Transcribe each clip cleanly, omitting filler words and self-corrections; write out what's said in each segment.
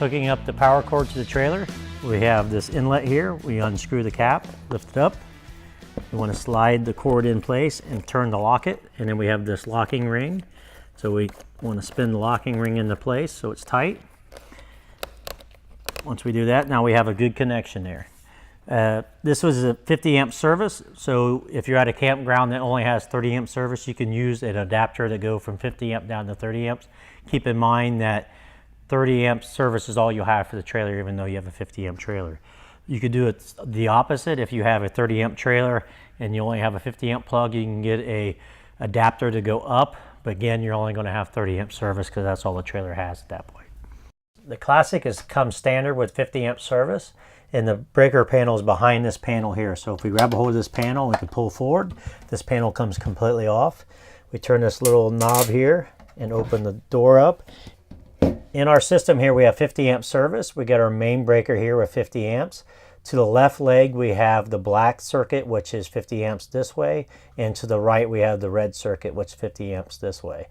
hooking up the power cord to the trailer. We have this inlet here. We unscrew the cap, lift it up. We want to slide the cord in place and turn to lock it. And then we have this locking ring. So we want to spin the locking ring into place so it's tight. Once we do that, now we have a good connection there. This was a 50 amp service, so if you're at a campground that only has 30 amp service, you can use an adapter to go from 50 amp down to 30 amps. Keep in mind that 30 amp service is all you'll have for the trailer, even though you have a 50 amp trailer. You could do it the opposite. If you have a 30 amp trailer and you only have a 50 amp plug, you can get a adapter to go up, but again, you're only going to have 30 amp service because that's all the trailer has at that point. The Classic comes standard with 50 amp service. And the breaker panel is behind this panel here. So if we grab a hold of this panel, we can pull forward. This panel comes completely off. We turn this little knob here and open the door up. In our system here, we have 50 amp service. We got our main breaker here with 50 amps. To the left leg, we have the black circuit, which is 50 amps this way. And to the right, we have the red circuit, which is 50 amps this way.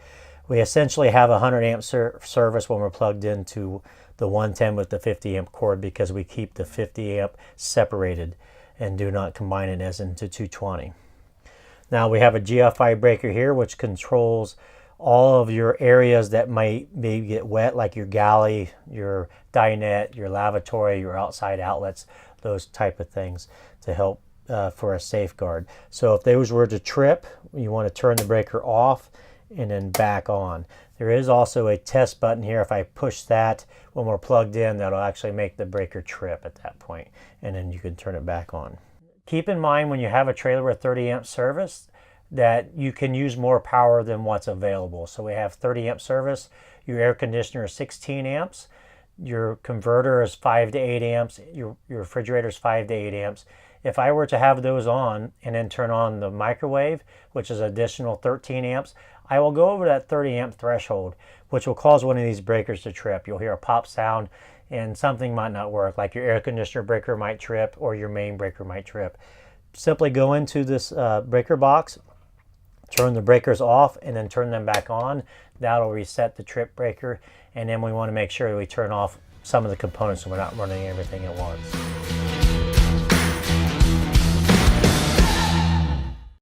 We essentially have a 100 amp service when we're plugged into the 110 with the 50 amp cord, because we keep the 50 amp separated and do not combine it as into 220. Now we have a GFI breaker here, which controls all of your areas that might maybe get wet, like your galley, your dinette, your lavatory, your outside outlets, those type of things, to help for a safeguard. So if those were to trip, you want to turn the breaker off and then back on. There is also a test button here. If I push that when we're plugged in, that'll actually make the breaker trip at that point, and then you can turn it back on. Keep in mind when you have a trailer with 30 amp service that you can use more power than what's available. So we have 30 amp service, your air conditioner is 16 amps, your converter is 5 to 8 amps, your refrigerator is 5 to 8 amps. If I were to have those on and then turn on the microwave, which is additional 13 amps, I will go over that 30 amp threshold, which will cause one of these breakers to trip. You'll hear a pop sound and something might not work, like your air conditioner breaker might trip or your main breaker might trip. Simply go into this breaker box, turn the breakers off, and then turn them back on. That'll reset the trip breaker, and then we want to make sure we turn off some of the components so we're not running everything at once.